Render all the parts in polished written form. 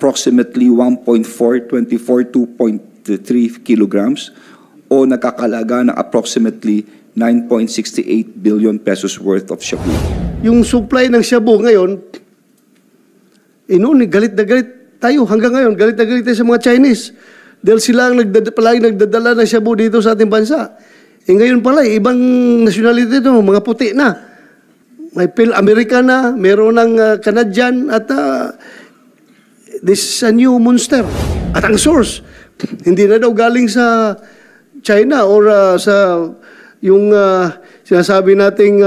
approximately 2.3 kilograms o nakakalaga ng approximately 9.68 billion pesos worth of shabu. Yung supply ng shabu ngayon, galit na galit tayo hanggang ngayon. Galit na galit tayo sa mga Chinese. Dahil sila ang palagi nagdadala ng shabu dito sa ating bansa. Ngayon pala, ibang nationality ito, mga puti na. May Americana, meron ng Canadian, at this is a new monster. At ang source, hindi na daw galing sa China or sa yung sinasabi nating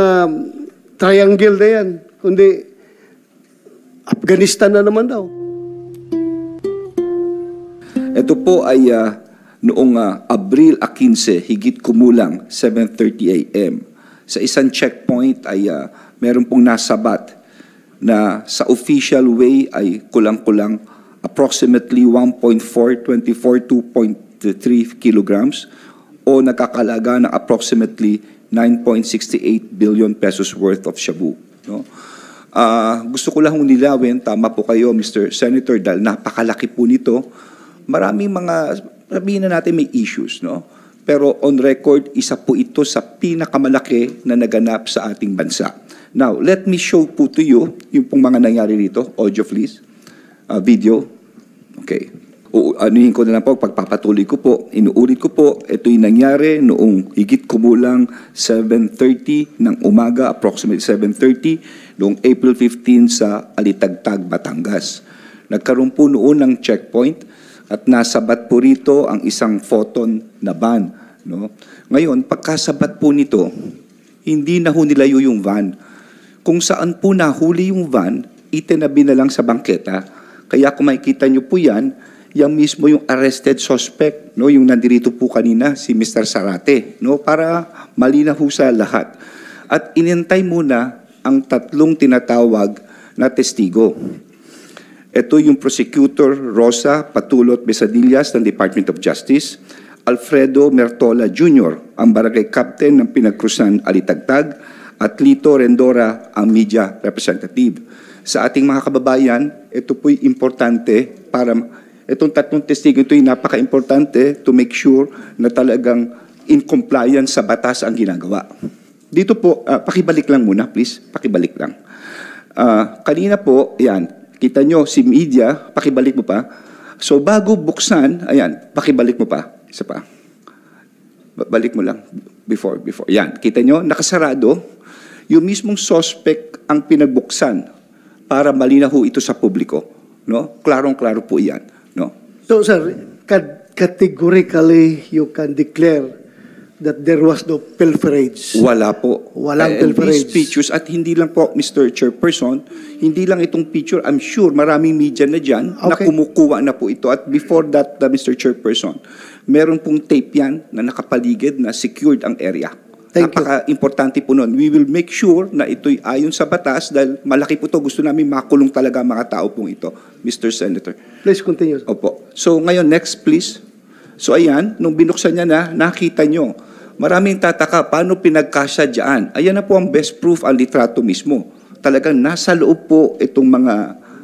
triangle na yan, kundi Afghanistan na naman daw. Ito po ay noong Abril 15, higit kumulang 7:30 a.m. Sa isang checkpoint ay meron pong nasabat na sa official way ay kulang-kulang approximately 2.3 kilograms o nakakalaga ng approximately 9.68 billion pesos worth of shabu. No? Gusto ko lang nilawin, tama po kayo Mr. Senator, dahil napakalaki po nito. Maraming mga, sabihin na natin may issues, no? Pero on record, isa po ito sa pinakamalaki na naganap sa ating bansa. Now, let me show po to you yung pong mga nangyari dito. Audio please. Video. Okay. Anuhin ko na lang po, pagpapatuloy ko po, inuulit ko po, ito yung nangyari noong higit kumulang 7:30 ng umaga, approximately 7:30, noong April 15 sa Alitagtag, Batangas. Nagkaroon po noon ng checkpoint at nasabat po rito ang isang photon na van. No? Ngayon, pagkasabat po nito, hindi na ho nilayo yung van. Kung saan po nahuli yung van, itinabi na lang sa bangketa. Kaya kung makikita nyo po yan, yan mismo yung arrested suspect, no? Yung nandirito po kanina, si Mr. Sarate, no? Para malinaw ho sa lahat. At inintay muna ang tatlong tinatawag na testigo. Ito yung Prosecutor Rosa Patulot Besadillas ng Department of Justice, Alfredo Mertola Jr., ang barangay captain ng Pinagkrusan Alitagtag, at Lito Rendora, ang media representative. Sa ating mga kababayan, ito po'y importante para itong tatlong testigo, ito yung napaka-importante to make sure na talagang in compliance sa batas ang ginagawa. Dito po, pakibalik lang muna, please. Pakibalik lang. Kanina po, yan, kita nyo, si media, pakibalik mo pa. So, bago buksan, ayan, pakibalik mo pa. Isa pa. Balik mo lang. Before. Yan, kita nyo, nakasarado. Yung mismong suspect ang pinagbuksan para malinaw ito sa publiko. No? Klarong-klaro po yan. No? So, sir, categorically you can declare that there was no pilferage. Wala po. Walang pilferage. These pictures, at hindi lang po, Mr. Chairperson, hindi lang itong picture, I'm sure maraming media na dyan na kumukuha na po ito. At before that, Mr. Chairperson, meron pong tape yan na nakapaligid na secured ang area. Napaka-importante po nun. We will make sure na ito'y ayon sa batas dahil malaki po ito. Gusto namin makulong talaga mga tao pong ito, Mr. Senator. Please continue. Opo. So ngayon, next please. So ayan, nung binuksan niya na, nakita nyo. Maraming tataka, paano pinagkasya dyan? Ayan na po ang best proof, ang litrato mismo. Talagang nasa loob po itong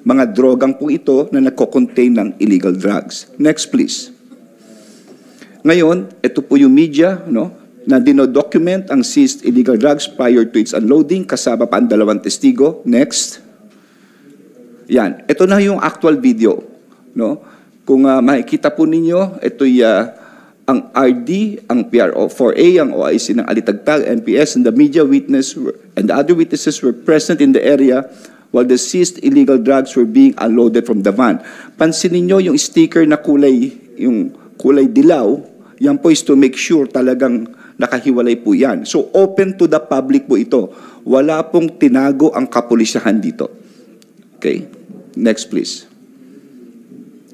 mga drogang po ito na nagko-contain ng illegal drugs. Next please. Ngayon, ito po yung media, no? Na dino-document ang seized illegal drugs prior to its unloading, kasama pa ang dalawang testigo. Next. Yan. Ito na yung actual video. No? Kung makikita po ninyo, ito'y ang RD, ang PRO4A, ang OIC ng Alitagtag, NPS, and the media witness and the other witnesses were present in the area while the seized illegal drugs were being unloaded from the van. Pansinin nyo yung sticker na kulay dilaw, yan po is to make sure talagang nakahiwalay po yan. So, open to the public po ito. Wala pong tinago ang kapulisahan dito. Okay? Next, please.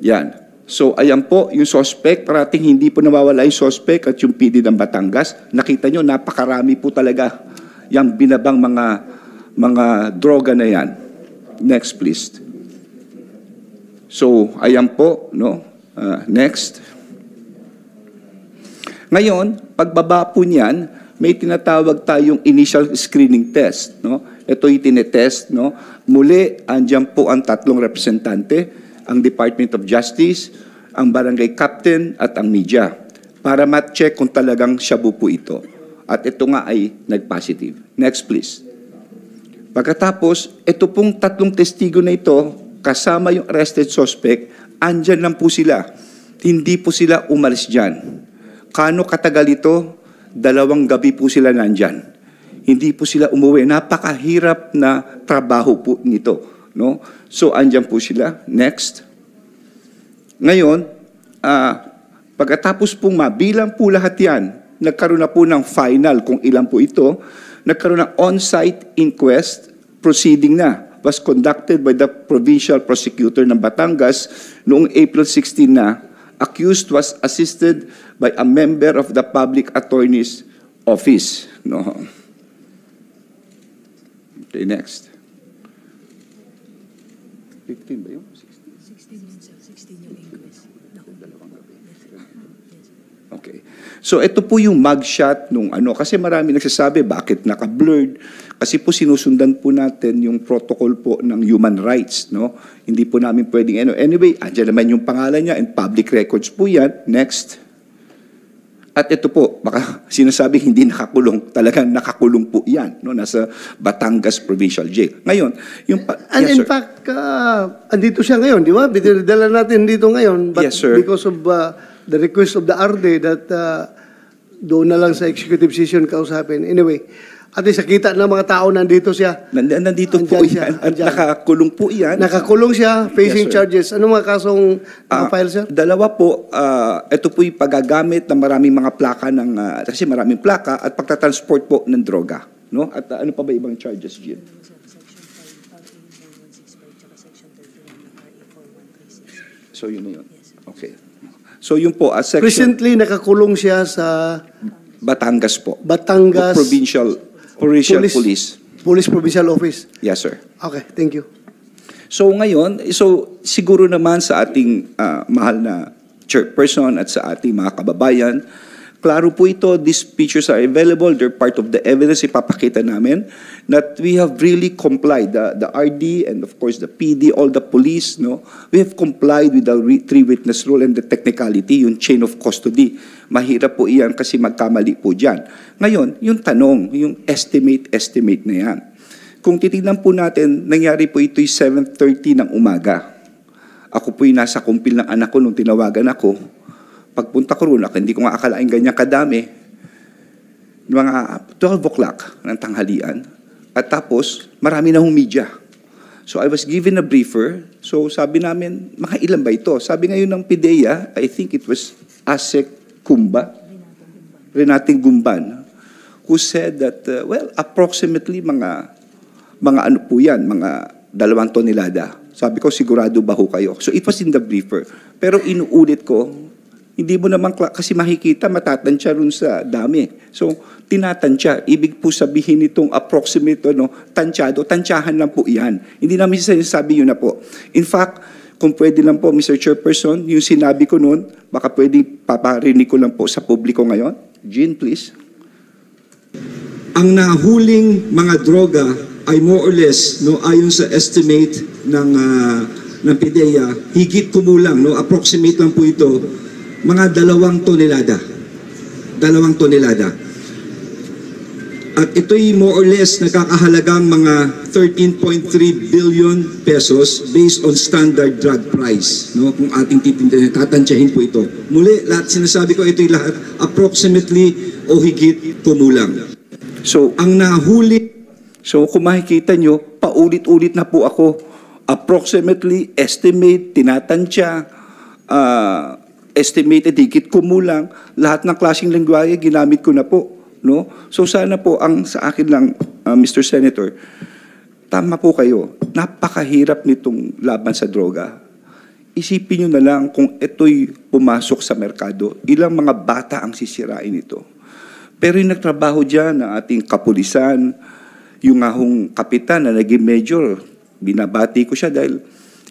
Yan. So, ayan po, yung suspect, parating hindi po nawawala yung suspect at yung PD ng Batangas. Nakita nyo, napakarami po talaga yung binabang mga droga na yan. Next, please. So, ayan po, no? Next. Ngayon, pagbaba po niyan, may tinatawag tayong initial screening test. No? Ito yung tinetest. No? Muli, andyan po ang tatlong representante. ang Department of Justice, ang barangay captain at ang media para mat-check kung talagang shabu po ito. At ito nga ay nag-positive. Next please. Pagkatapos, ito pong tatlong testigo na ito, kasama yung arrested suspect, andyan lang po sila. Hindi po sila umalis dyan. Kano katagal ito? 2 gabi po sila nandyan. Hindi po sila umuwi. Napakahirap na trabaho po nito. No? So, andyan po sila. Next. Ngayon, pagkatapos pong mabilang po lahat yan, nagkaroon na po ng final kung ilan po ito, nagkaroon ng on-site inquest proceeding na. Was conducted by the provincial prosecutor ng Batangas noong April 16 na. Accused was assisted by a member of the public attorney's office. No. Okay, next. 15 ba yun? 16 yung inquest. Okay. So ito po yung mugshot nung kasi marami nagsasabi bakit naka-blurred kasi po sinusundan po natin yung protocol po ng human rights, no? Hindi po namin pwedeng anyway, andyan naman yung pangalan niya and public records po yan. Next. At ito po, baka sinasabi hindi nakakulong, talagang nakakulong po yan, no? Nasa Batangas Provincial Jail. Ngayon, yung And yes, in sir. fact, andito siya ngayon, di ba? Dinadala natin dito ngayon. But Yes, sir. because of the request of the RD that doon na lang sa executive session kausapin. Anyway, at least nakita ng mga tao nandito siya. Nandito po Andyan siya, yan. At andyan. nakakulong po yan. Nakakulong siya, facing Yes, sir. charges. Ano mga kasong file, sir? Dalawa po, ito po yung paggagamit ng maraming mga plaka ng, kasi maraming plaka at pagtatransport po ng droga. No? At ano pa ba ibang charges, Jim? Section 5, RA 4136, tsaka Section 31 ng RA 4136. So yun na yun. Okay. So yun po, section Recently, nakakulong siya sa Batangas po. Batangas Provincial Police. Police Provincial Office. Yes, sir. Okay, thank you. So ngayon, siguro naman sa ating mahal na chairperson at sa ating mga kababayan, klaro po ito, these pictures are available, they're part of the evidence, ipapakita namin that we have really complied, the RD and of course the PD, all the police, no, we have complied with the three-witness rule and the technicality, yung chain of custody. Mahirap po iyan kasi magkamali po dyan. Ngayon, yung tanong, yung estimate na yan. Kung titignan po natin, nangyari po ito'y 7:30 ng umaga. Ako po'y nasa kumpil ng anak ko nung tinawagan ako. Pagpunta ko roon, hindi ko nga akalain ganyan kadami. Mga 12 o'clock ng tanghalian. At tapos, marami na hong media. So I was given a briefer. So sabi namin, mga ilan ba ito? Sabi ngayon ng PIDEA, I think it was Asek Kumba, Renating Gumban, who said that, approximately mga ano po yan, mga 2 tonelada. Sabi ko, sigurado ba ho kayo? So it was in the briefer. Pero inuulit ko, hindi mo naman, kasi makikita, matatansya rin sa dami. So, tinatansya. Ibig po sabihin itong approximate, tansyahan lang po yan. Hindi namin sinasabi yun na po. In fact, kung pwede lang po, Mr. Chairperson, yung sinabi ko noon, baka pwede paparinig ko lang po sa publiko ngayon. Jean, please. Ang nahuling mga droga ay more or less, ayon sa estimate ng PIDEA, higit kumulang, approximate lang po ito, mga 2 tonelada. 2 tonelada. At ito'y more or less nakakahalagang mga 13.3 billion pesos based on standard drug price. Kung ating tatansyahin po ito. Muli, lahat sinasabi ko, ito'y lahat approximately o higit kumulang. So, Ang nahuli... So kung makikita nyo, paulit-ulit na po ako. Approximately, estimate, tinatansya, estimated, higit kumulang. Lahat ng klaseng lengguwahe, ginamit ko na po. No? So sana po, sa akin lang, Mr. Senator, tama po kayo. Napakahirap nitong laban sa droga. Isipin nyo na lang kung ito'y pumasok sa merkado, ilang mga bata ang sisirain ito. Pero yung nagtrabaho dyan ng ating kapulisan, yung ahong kapitan na naging major, binabati ko siya dahil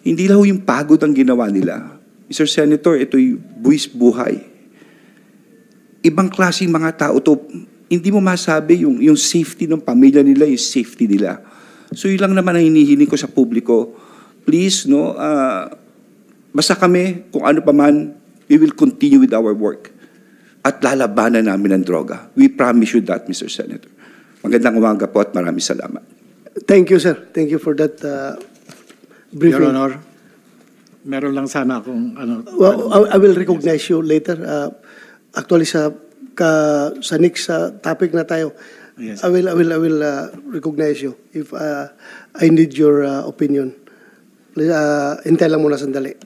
hindi lang yung pagod ang ginawa nila. Mr. Senator, ito'y buwis buhay. Ibang klaseng mga tao to, hindi mo masabi yung safety ng pamilya nila, yung safety nila. So yun lang naman ang hinihiling ko sa publiko. Please, Basta kami, kung ano pa man, we will continue with our work. At lalabanan namin ang droga. We promise you that, Mr. Senator. Magandang umaga po at maraming salamat. Thank you, sir. Thank you for that briefing. Your Honor, meron lang sana akong ano. Well, I will recognize you later. Actually, sa next topic na tayo, Yes. I will recognize you if I need your opinion. Please, hintay lang muna sandali.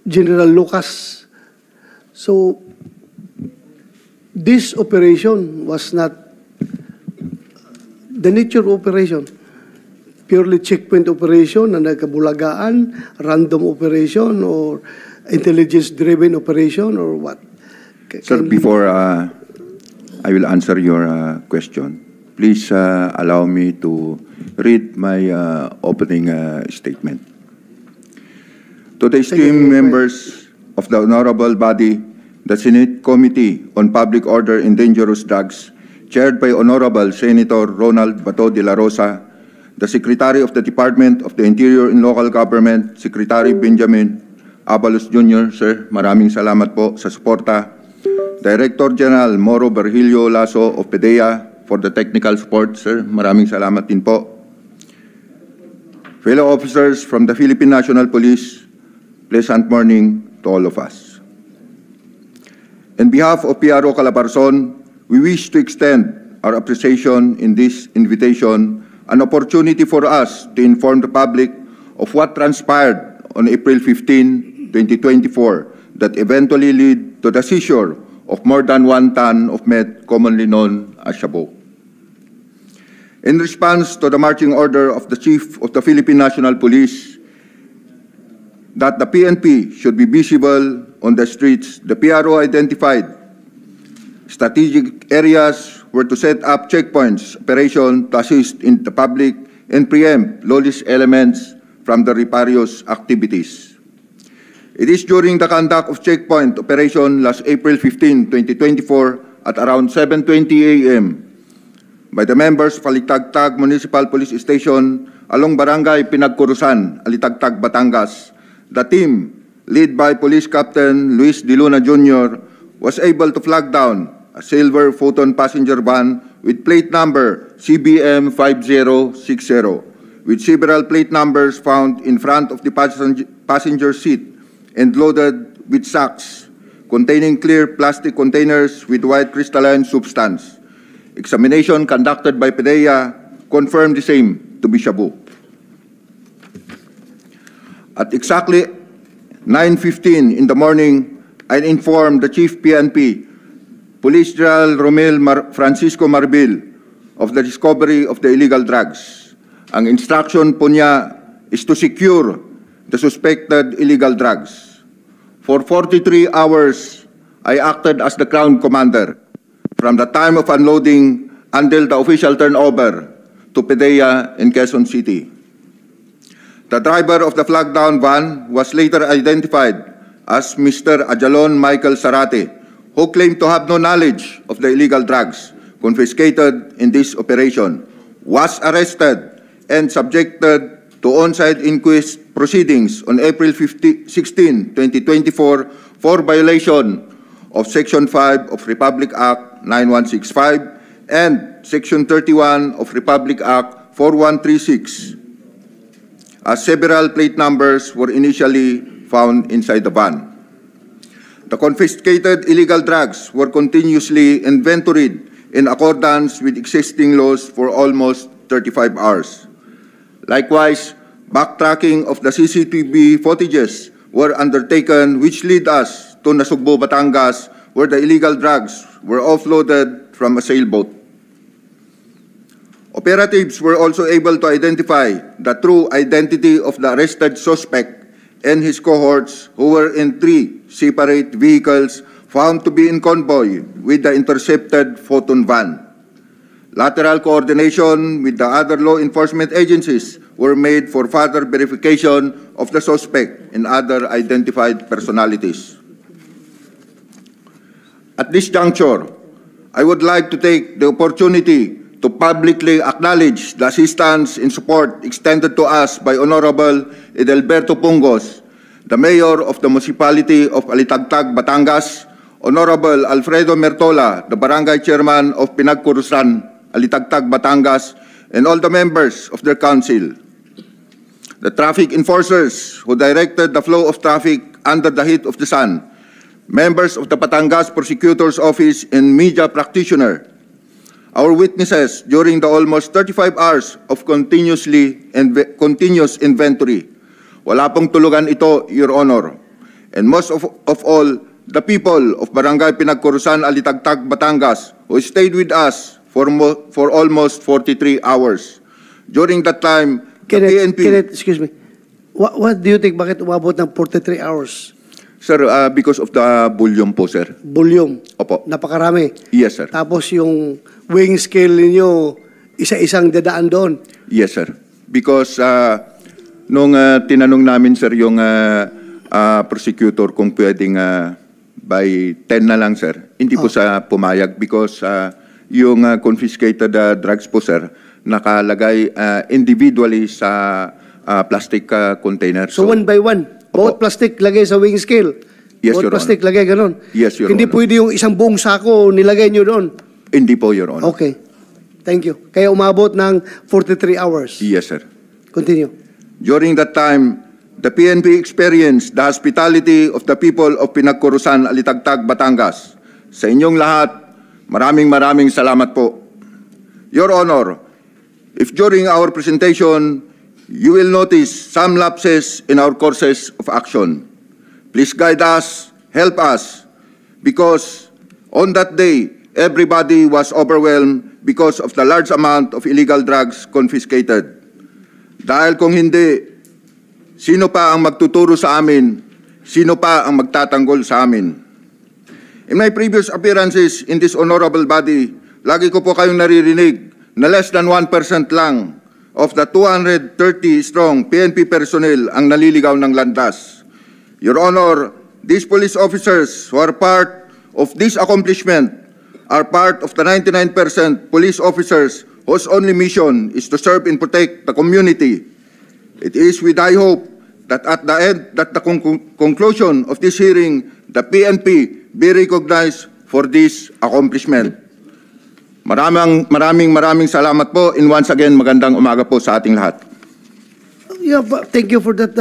General Lucas, so this operation was not the nature of operation. Purely checkpoint operation na nagkabulagaan, random operation, or intelligence-driven operation, or what? Sir, before I will answer your question, please allow me to read my opening statement. To the esteemed members of the honorable body, the Senate Committee on Public Order and Dangerous Drugs, chaired by Honorable Senator Ronald Bato de la Rosa, the Secretary of the Department of the Interior and Local Government, Secretary Benjamin Abalos Jr., sir, maraming salamat po sa suporta. Director General Moro Virgilio Lasso of PDEA for the technical support, sir, maraming salamat din po. Fellow officers from the Philippine National Police, pleasant morning to all of us. On behalf of PRO Calabarzon, we wish to extend our appreciation in this invitation, an opportunity for us to inform the public of what transpired on April 15, 2024, that eventually led to the seizure of more than 1 ton of meth, commonly known as shabu. In response to the marching order of the Chief of the Philippine National Police that the PNP should be visible on the streets, the PRO identified strategic areas where to set up checkpoints operation to assist in the public and preempt lawless elements from the nefarious activities. It is during the conduct of checkpoint operation last April 15, 2024 at around 7:20 a.m. by the members of Alitagtag Municipal Police Station along Barangay Pinagkurusan, Alitagtag, Batangas. The team, led by Police Captain Luis De Luna Jr., was able to flag down a silver Photon passenger van with plate number CBM 5060, with several plate numbers found in front of the passenger seat and loaded with sacks containing clear plastic containers with white crystalline substance. Examination conducted by PDEA confirmed the same to be shabu. At exactly 9:15 in the morning, I informed the Chief PNP, Police General Romel Francisco Marbil, of the discovery of the illegal drugs. Ang instruction po niya is to secure the suspected illegal drugs. For 43 hours, I acted as the ground commander from the time of unloading until the official turnover to PDEA in Quezon City. The driver of the flag down van was later identified as Mr. Ajalon Michael Sarate, who claimed to have no knowledge of the illegal drugs confiscated in this operation, was arrested and subjected to on-site inquest proceedings on April 16, 2024 for violation of Section 5 of Republic Act 9165 and Section 31 of Republic Act 4136, as several plate numbers were initially found inside the van. The confiscated illegal drugs were continuously inventoried in accordance with existing laws for almost 35 hours. Likewise, backtracking of the CCTV footages were undertaken, which led us to Nasugbo, Batangas, where the illegal drugs were offloaded from a sailboat. Operatives were also able to identify the true identity of the arrested suspect and his cohorts, who were in 3 separate vehicles found to be in convoy with the intercepted Photon van. Lateral coordination with the other law enforcement agencies were made for further verification of the suspect and other identified personalities. At this juncture, I would like to take the opportunity to publicly acknowledge the assistance and support extended to us by Honorable Edelberto Pungos, the Mayor of the Municipality of Alitagtag, Batangas, Honorable Alfredo Mertola, the Barangay Chairman of Pinagkurusan, Alitagtag, Batangas, and all the members of their council. The traffic enforcers who directed the flow of traffic under the heat of the sun, members of the Batangas Prosecutor's Office and media practitioner, our witnesses during the almost 35 hours of continuous inventory. Wala pong tulugan ito, Your Honor. And most of all, the people of Barangay Pinagkurusan, Alitagtag, Batangas, who stayed with us for almost 43 hours. During that time, the PNP... Kenneth, excuse me. What do you think? Bakit umabot ng 43 hours? Sir, because of the volume po, sir. Volume. Opo. Napakarami. Yes, sir. Tapos yung weighing scale ninyo, isa-isang dadaan doon. Yes, sir. Because nung tinanong namin, sir, yung prosecutor kung pwedeng by 10 na lang, sir, hindi po sa pumayag because yung confiscated drugs po, sir, nakalagay individually sa plastic container. So one by one, bawat plastic lagay sa weighing scale. Yes, bawat Your plastic lagay ganon. Yes, Your Hindi Honor. pwede yung isang buong sako nilagay nyo doon. Hindi po, Your Honor. Okay. Thank you. Kaya umabot ng 43 hours. Yes, sir. Continue. During that time, the PNP experienced the hospitality of the people of Pinagkurusan, Alitagtag, Batangas. Sa inyong lahat, maraming salamat po. Your Honor, if during our presentation, you will notice some lapses in our courses of action, please guide us, help us, because on that day, everybody was overwhelmed because of the large amount of illegal drugs confiscated. Dahil kung hindi, sino pa ang magtuturo sa amin? Sino pa ang magtatanggol sa amin? In my previous appearances in this honorable body, lagi ko po kayong naririnig na less than 1% lang of the 230 strong PNP personnel ang naliligaw ng landas. Your Honor, these police officers who are part of this accomplishment are part of the 99% police officers whose only mission is to serve and protect the community. It is with high hope that at the end, that the conclusion of this hearing, the PNP be recognized for this accomplishment. Maraming salamat po, and once again, magandang umaga po sa ating lahat. Yeah, thank you for that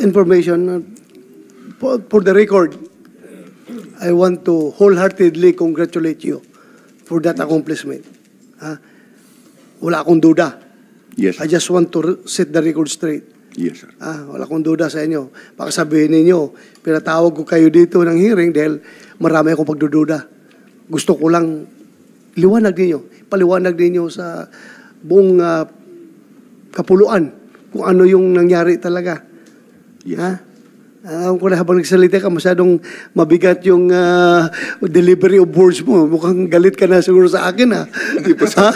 information. For the record, I want to wholeheartedly congratulate you for that accomplishment. Wala akong duda. Yes, I sir. just want to set the record straight. Yes, sir. Wala akong duda sa inyo. Baka sabihin ninyo, pinatawag ko kayo dito ng hearing dahil marami akong pagdududa. Gusto ko lang paliwanag ninyo sa buong kapuluan kung ano yung nangyari talaga. Yes. Alam ko na habang nagsalita ka, masyadong mabigat yung delivery of words mo. Mukhang galit ka na siguro sa akin, ha? Hindi po, sir.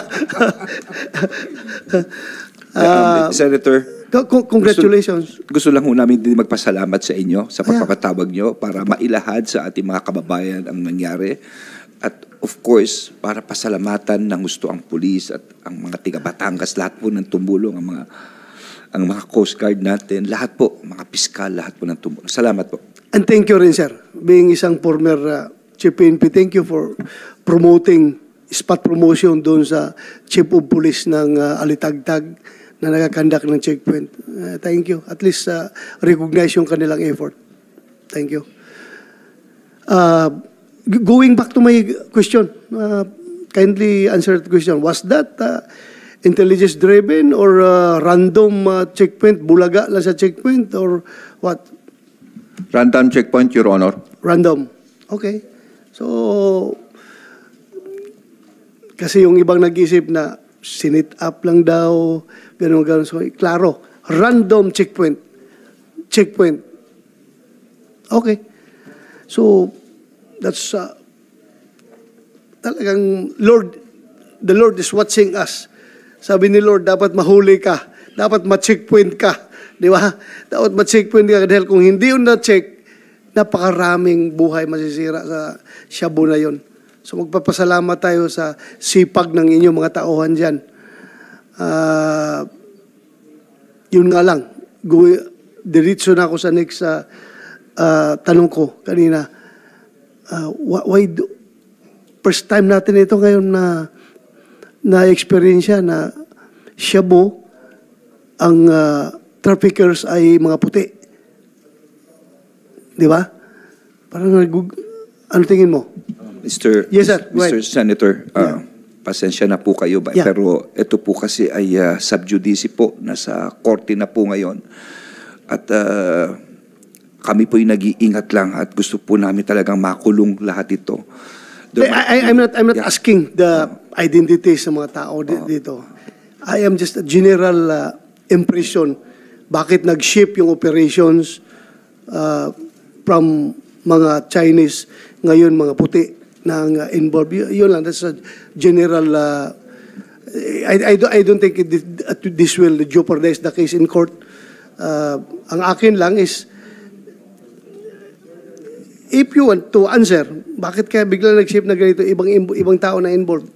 Senator, Congratulations. gusto lang ho namin din magpasalamat sa inyo sa pagpapatawag nyo para mailahad sa ating mga kababayan ang nangyari. At of course, para pasalamatan ng gusto ang pulis at ang mga tiga Batangas, lahat po ng tumulong, ang mga Coast Guard natin, lahat po, mga piskal, lahat po ng tumulong. Salamat po. And thank you rin, sir. Being isang former Chief PNP, thank you for promoting, spot promotion doon sa Chief of Police ng Alitagtag na nagakandak ng checkpoint. Thank you. At least recognize yung kanilang effort. Thank you. Going back to my question, kindly answer the question. Was that intelligence-driven or random checkpoint? Bulaga lang sa checkpoint or what? Random checkpoint, Your Honor. Random. Okay. So, kasi yung ibang nag-isip na sinit up lang daw, gano'n. So, klaro. Random checkpoint. Checkpoint. Okay. So, that's talagang the Lord is watching us. Sabi ni Lord, dapat mahuli ka. Dapat ma-checkpoint ka. Di ba? Dapat ma-checkpoint ka. Dahil kung hindi yun na-check, napakaraming buhay masisira sa Shabu na yun. So magpapasalamat tayo sa sipag ng inyong mga tauhan dyan. Yun nga lang, diretso na ako sa next tanong ko kanina. First time natin ito ngayon na experience na Shabu, ang traffickers ay mga puti. Di ba? Parang ano tingin mo? Yes, sir. Go Mr. ahead. Senator, pasensya na po kayo ba? Yeah. Pero ito po kasi ay sub judice po, nasa korte na po ngayon. At kami po yung nag-iingat lang at gusto po namin talagang makulong lahat ito. I'm not Yeah. asking the identities ng mga tao dito. I am just a general impression. Bakit nag-ship yung operations from mga Chinese, ngayon mga puti na involved. Yun lang, that's a general... I don't think this will jeopardize the case in court. Ang akin lang is, if you want to answer, bakit kaya bigla nag-ship na ganito, ibang tao na involved?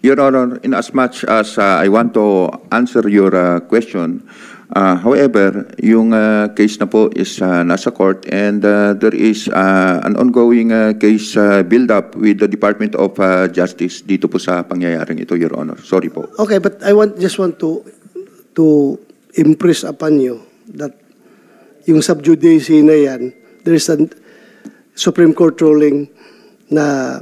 Your Honor, in as much as I want to answer your question, however, yung case na po is nasa court and there is an ongoing case build-up with the Department of Justice dito po sa pangyayaring ito, Your Honor. Sorry po. Okay, but I just want to impress upon you that yung sub judice na yan, there is a Supreme Court ruling na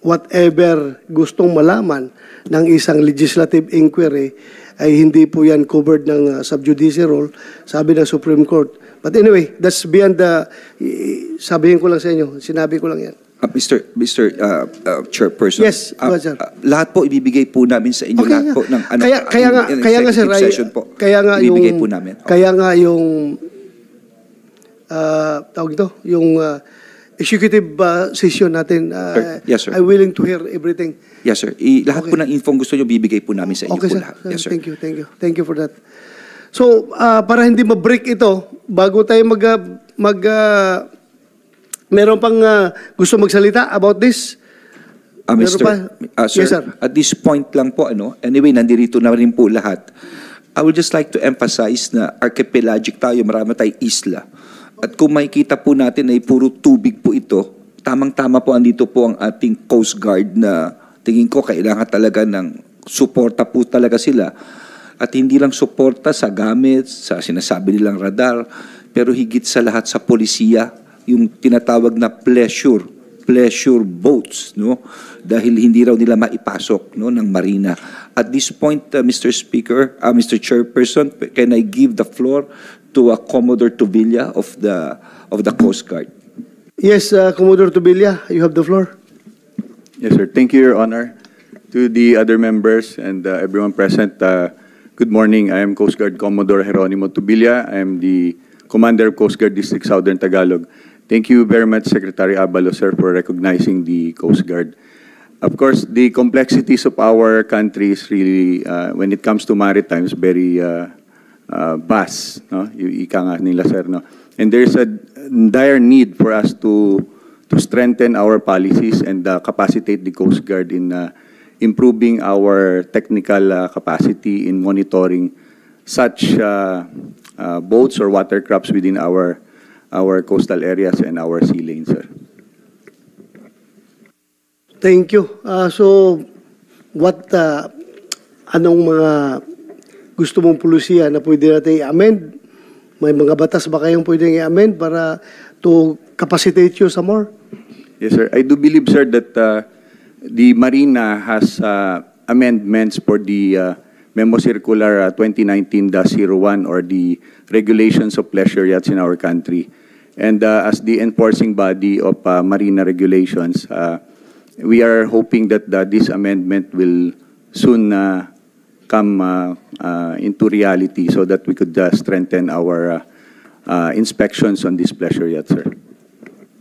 whatever gustong malaman ng isang legislative inquiry ay hindi po yan covered ng sub judice rule, sabi ng Supreme Court. But anyway, that's beyond the... Sabihin ko lang sa inyo, sinabi ko lang yan. Mr. Chairperson. Yes, go ahead, sir. Lahat po ibibigay po namin sa inyo, Okay lahat nga. po ng Kaya nga sir, executive session po. kaya nga ibibigay yung po namin. Kaya nga yung tawag ito, yung executive session natin. Sir, yes, sir. I'm willing to hear everything. Yes, sir. Lahat Okay. po ng info gusto nyo, bibigay po namin sa inyo Okay, po sir. lahat. Yes, sir. Thank you for that. So, para hindi ma-break ito, bago tayo meron pang gusto magsalita about this? Mr. Meron pa? Sir, Yes, sir. at this point lang po, anyway, nandito na rin po lahat. I would just like to emphasize na archipelagic tayo, marami tayong isla. At kung makikita po natin ay puro tubig po ito, tamang-tama po andito po ang ating Coast Guard na tingin ko kailangan talaga ng suporta po talaga sila. At hindi lang suporta sa gamit, sa sinasabi nilang radar, pero higit sa lahat sa polisiya, yung tinatawag na pleasure boats, no? Dahil hindi raw nila maipasok, no, ng marina. At this point, Mr. Speaker, Mr. Chairperson, can I give the floor to Commodore Tubilla of the Coast Guard? Yes, Commodore Tubilla, you have the floor. Yes, sir. Thank you, Your Honor. To the other members and everyone present, good morning. I am Coast Guard Commodore Jeronimo Tubilla. I am the Commander of Coast Guard District Southern Tagalog. Thank you very much, Secretary Abalo, sir, for recognizing the Coast Guard. Of course, the complexities of our country is really, when it comes to maritime, is very vast. No? Ika nga nila, sir. No? And there's a dire need for us to strengthen our policies and capacitate the Coast Guard in improving our technical capacity in monitoring such boats or watercrafts within our coastal areas and our sea lanes, sir. Thank you. So, anong mga gusto mong pulusiya na pwede natin i-amend? May mga batas ba kayong pwedeng i-amend para to capacitate you some more? Yes, sir. I do believe, sir, that the Marina has amendments for the Memo Circular 2019-01 or the regulations of pleasure yachts in our country. And as the enforcing body of Marina regulations, we are hoping that this amendment will soon come into reality so that we could strengthen our inspections on this pleasure yacht, sir.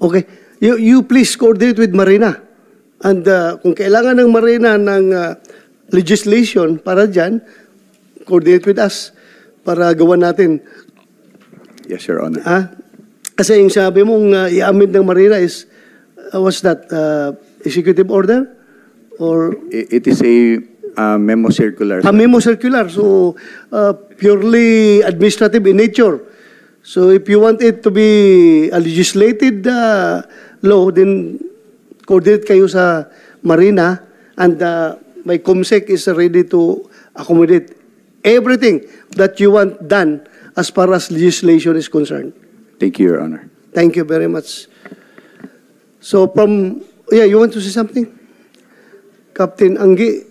Okay. You please coordinate with Marina. And kung kailangan ng Marina ng legislation para dyan, coordinate with us para gawan natin. Yes, Your Honor. Kasi yung sabi mong i-amend ng Marina is, what's that? executive order? Or It is a memo circular. a memo circular, so purely administrative in nature. So if you want it to be a legislated law, then coordinate kayo sa Marina, and my COMSEC is ready to accommodate everything that you want done as far as legislation is concerned. Thank you, Your Honor. Thank you very much. So you want to say something? Captain Anggi,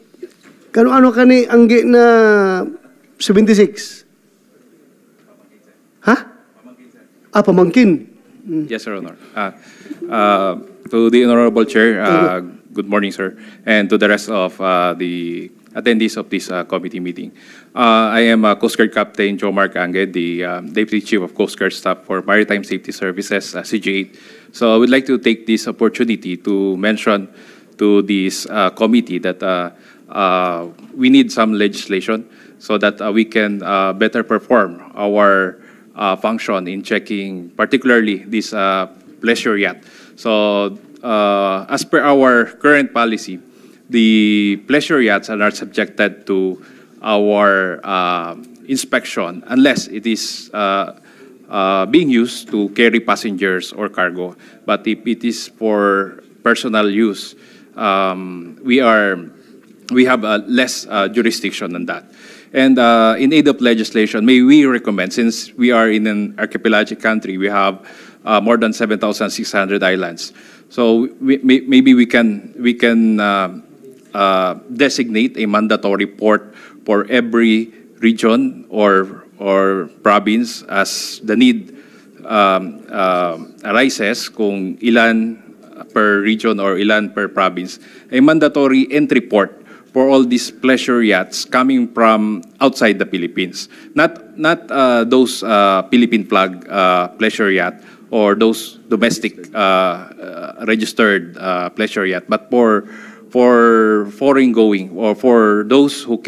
ano ka ni Anggi na 76? Ha? Pamangkin. Yes, Sir Honor. To the Honorable Chair, good morning, sir, and to the rest of the attendees of this committee meeting. I am Coast Guard Captain Joe Mark Ange, the Deputy Chief of Coast Guard Staff for Maritime Safety Services, CG8. So I would like to take this opportunity to mention to this committee that we need some legislation so that we can better perform our function in checking, particularly this pleasure yacht. So, as per our current policy, the pleasure yachts are not subjected to our inspection unless it is being used to carry passengers or cargo. But if it is for personal use, we have less jurisdiction than that. And in aid of legislation, may we recommend, since we are in an archipelagic country, we have more than 7,600 islands. So maybe we can designate a mandatory port for every region or province as the need arises, kung ilan per region or ilan per province, a mandatory entry port for all these pleasure yachts coming from outside the Philippines. Not those Philippine flag pleasure yacht or those domestic registered pleasure yacht, but for foreign going or for those who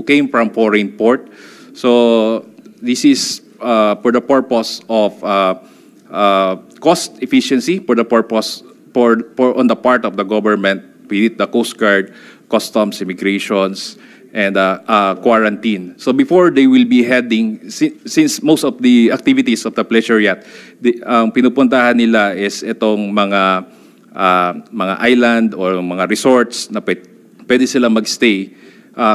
came from foreign port. So this is for the purpose of cost efficiency, for the purpose on the part of the government, be it the Coast Guard, Customs, Immigrations, and quarantine. So before they will be heading, since most of the activities of the pleasure yacht, ang pinupuntahan nila is itong mga island or mga resorts na pwede sila magstay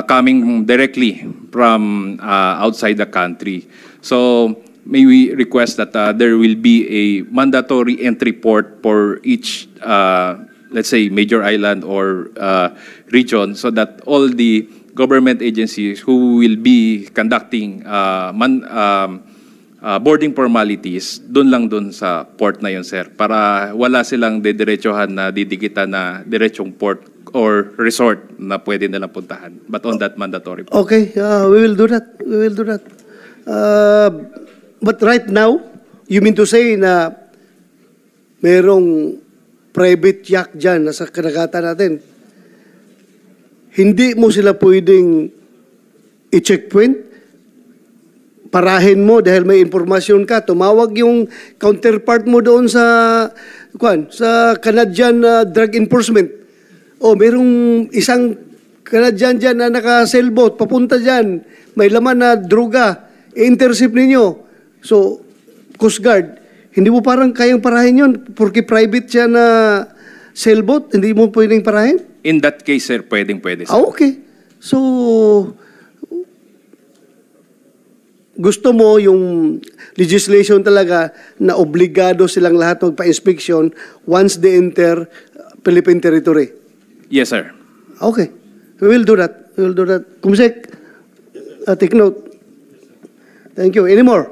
coming directly from outside the country. So may we request that there will be a mandatory entry port for each let's say major island or region, so that all the government agencies who will be conducting boarding formalities dun sa port na yun, sir, para wala silang didiretsohan na didikitan na diretsong port or resort na pwede nilang puntahan, but on that mandatory port. Okay, we will do that. We will do that. But right now, you mean to say na merong private yacht dyan nasa karagatan natin, hindi mo sila pwedeng i-checkpoint, parahin mo dahil may informasyon ka, tumawag yung counterpart mo doon sa Canadian Drug Enforcement. O merong isang Canadian dyan na naka-sailboat, papunta dyan, may laman na droga, i-intercept ninyo. So, Coast Guard, hindi mo parang kayang parahin yun porque private siya na sailboat, hindi mo pwedeng parahin? In that case, sir, pwede. Sir. Okay. So, gusto mo yung legislation talaga na obligado silang lahat magpa-inspection once they enter Philippine territory? Yes, sir. Okay. We will do that. We will do that. Kumsek, take note. Thank you. Any more?